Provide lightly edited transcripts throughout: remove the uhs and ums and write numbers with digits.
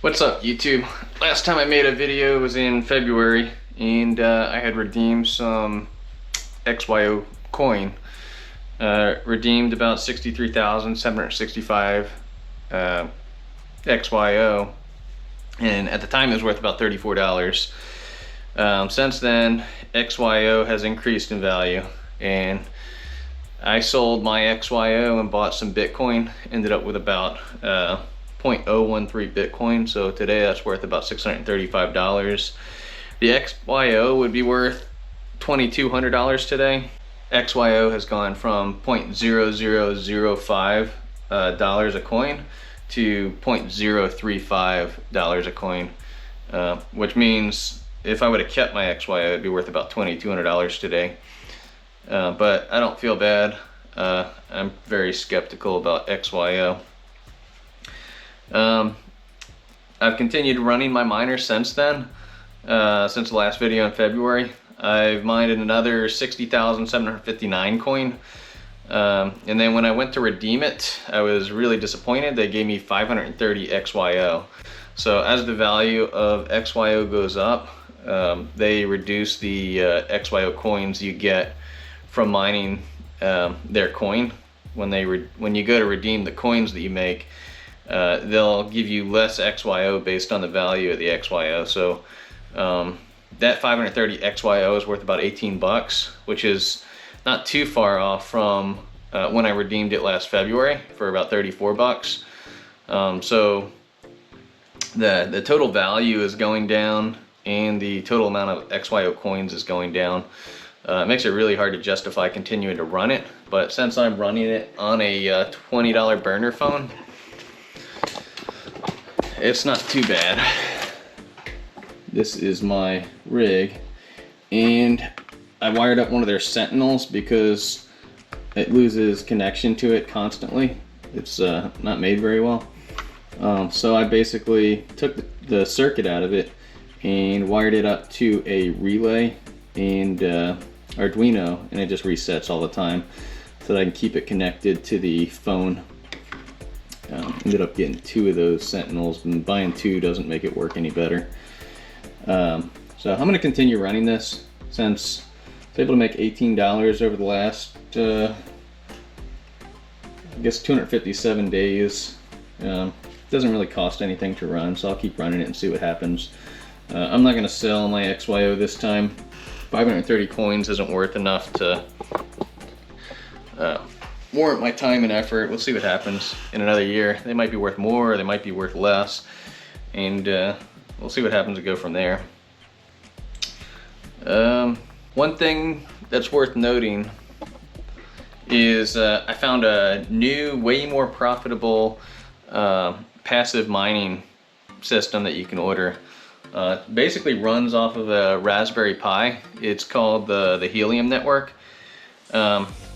What's up, YouTube? Last time I made a video was in February, and I had redeemed some XYO coin. Redeemed about 63,765 XYO, and at the time it was worth about $34. Since then, XYO has increased in value, and I sold my XYO and bought some Bitcoin. Ended up with about 0.013 Bitcoin, so today that's worth about $635. The XYO would be worth $2,200 today. XYO has gone from $0.0005 a coin to $0.035 a coin, which means if I would have kept my XYO, it'd be worth about $2,200 today. But I don't feel bad. I'm very skeptical about XYO. I've continued running my miner since then, since the last video in February. I've mined another 60,759 coin, and then when I went to redeem it, I was really disappointed. They gave me 530 XYO. So as the value of XYO goes up, they reduce the XYO coins you get from mining their coin. When you go to redeem the coins that you make, they'll give you less XYO based on the value of the XYO. So that 530 XYO is worth about 18 bucks, which is not too far off from when I redeemed it last February for about 34 bucks. So the total value is going down, and the total amount of XYO coins is going down. It makes it really hard to justify continuing to run it, but since I'm running it on a $20 burner phone, it's not too bad. This is my rig, and I wired up one of their Sentinels because it loses connection to it constantly. It's not made very well. So I basically took the circuit out of it and wired it up to a relay and Arduino, and it just resets all the time so that I can keep it connected to the phone. Ended up getting 2 of those Sentinels, and buying 2 doesn't make it work any better. So I'm going to continue running this since I was able to make $18 over the last, I guess 257 days. It doesn't really cost anything to run, so I'll keep running it and see what happens. I'm not going to sell my XYO this time. 530 coins isn't worth enough to warrant my time and effort. We'll see what happens in another year. They might be worth more, or they might be worth less, and we'll see what happens to go from there. One thing that's worth noting is I found a new, way more profitable passive mining system that you can order. Basically runs off of a Raspberry Pi. It's called the Helium Network.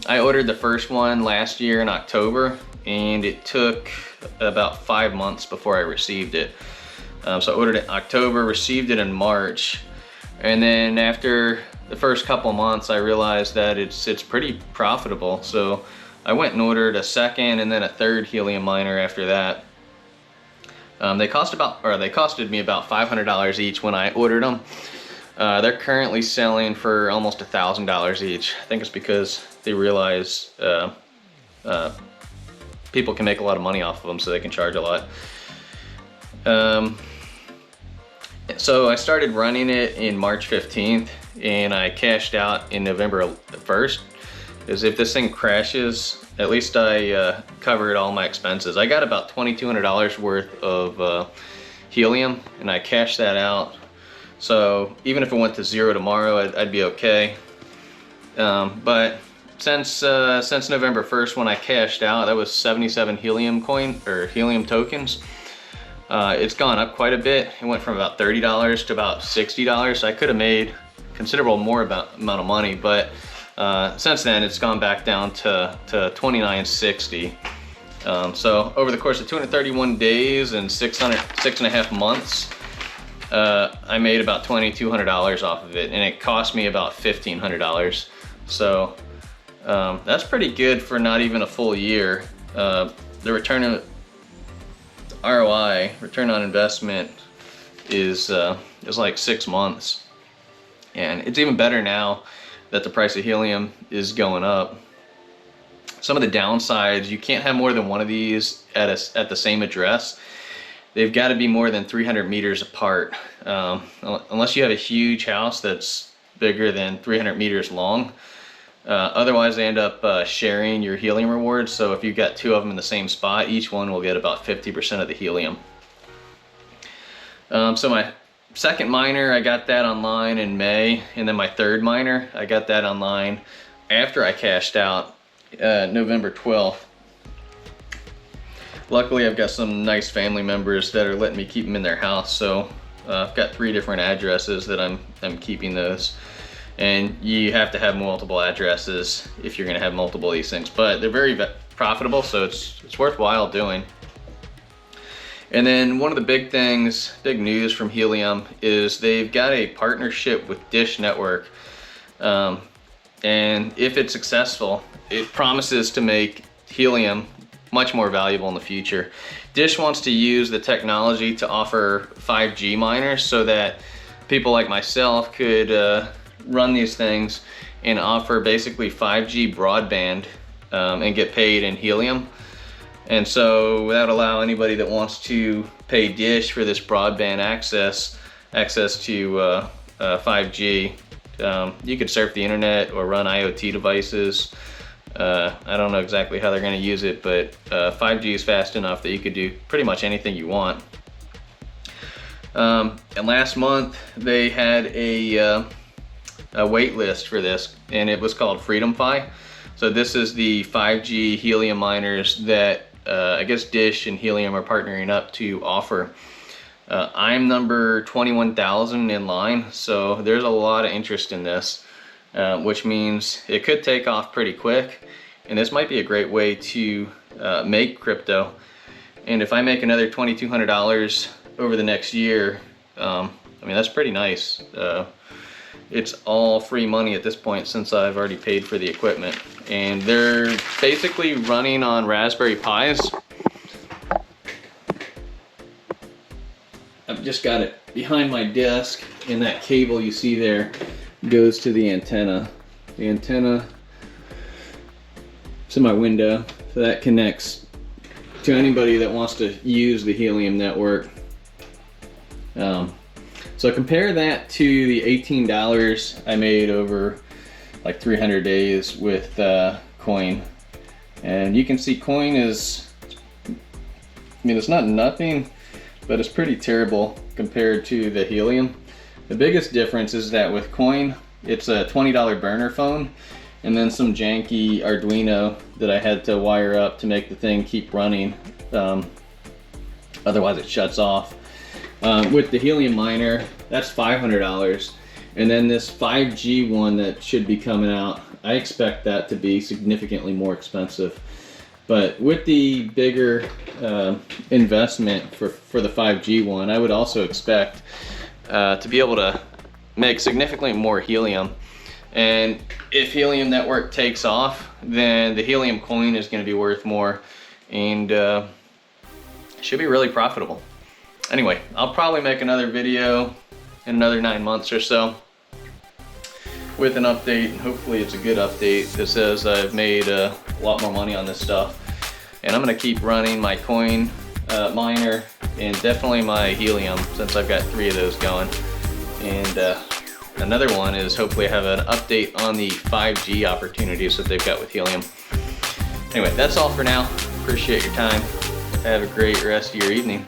I ordered the first one last year in October, and it took about 5 months before I received it. So I ordered it in October, received it in March, and then after the first couple months I realized that it's pretty profitable. So I went and ordered a second and then a third Helium miner after that. They costed me about $500 each when I ordered them. They're currently selling for almost $1,000 each. I think it's because they realize people can make a lot of money off of them, so they can charge a lot. So I started running it in March 15th, and I cashed out in November 1st. Because if this thing crashes, at least I covered all my expenses. I got about $2,200 worth of helium, and I cashed that out. So even if it went to zero tomorrow, I'd be okay. But since November 1st, when I cashed out, that was 77 helium tokens. It's gone up quite a bit. It went from about $30 to about $60. So I could have made considerable more amount of money, but since then it's gone back down to $29.60. So over the course of 231 days and 6.5 months, I made about $2,200 off of it, and it cost me about $1,500. So that's pretty good for not even a full year. The return ROI, return on investment, is like 6 months. And it's even better now that the price of helium is going up. Some of the downsides, you can't have more than one of these at the same address. They've got to be more than 300 meters apart. Unless you have a huge house that's bigger than 300 meters long. Otherwise, they end up sharing your helium rewards. So if you've got 2 of them in the same spot, each one will get about 50% of the helium. So my second miner, I got that online in May, and then my third miner, I got that online after I cashed out November 12th. Luckily, I've got some nice family members that are letting me keep them in their house, so I've got 3 different addresses that I'm keeping those. And you have to have multiple addresses if you're going to have multiple of these things, but they're very profitable, so it's worthwhile doing. And then one of the big news from Helium is they've got a partnership with Dish Network. And if it's successful, it promises to make helium much more valuable in the future. Dish wants to use the technology to offer 5G miners so that people like myself could run these things and offer basically 5G broadband and get paid in helium. And so that would allow anybody that wants to pay Dish for this broadband access to 5G. You could surf the internet or run IoT devices. I don't know exactly how they're going to use it, but 5G is fast enough that you could do pretty much anything you want. And last month they had a wait list for this, and it was called FreedomFi. So this is the 5G helium miners that I guess Dish and Helium are partnering up to offer. I'm number 21,000 in line, so there's a lot of interest in this, which means it could take off pretty quick, and this might be a great way to make crypto. And if I make another $2,200 over the next year, I mean, that's pretty nice. It's all free money at this point since I've already paid for the equipment. And they're basically running on Raspberry Pis. I've just got it behind my desk, and that cable you see there goes to the antenna. The antenna to my window, so that connects to anybody that wants to use the Helium network. So compare that to the $18 I made over like 300 days with Coin, and you can see Coin is, I mean, it's not nothing, but it's pretty terrible compared to the Helium. The biggest difference is that with Coin, it's a $20 burner phone and then some janky Arduino that I had to wire up to make the thing keep running. Otherwise it shuts off. With the Helium miner, that's $500. And then this 5G one that should be coming out, I expect that to be significantly more expensive. But with the bigger investment for the 5G one, I would also expect to be able to make significantly more helium. And if Helium Network takes off, then the Helium coin is going to be worth more, and should be really profitable. Anyway, I'll probably make another video in another 9 months or so with an update. Hopefully it's a good update that says I've made a lot more money on this stuff. And I'm going to keep running my coin miner and definitely my helium, since I've got 3 of those going. And another one is hopefully have an update on the 5G opportunities that they've got with helium. Anyway, that's all for now. Appreciate your time. Have a great rest of your evening.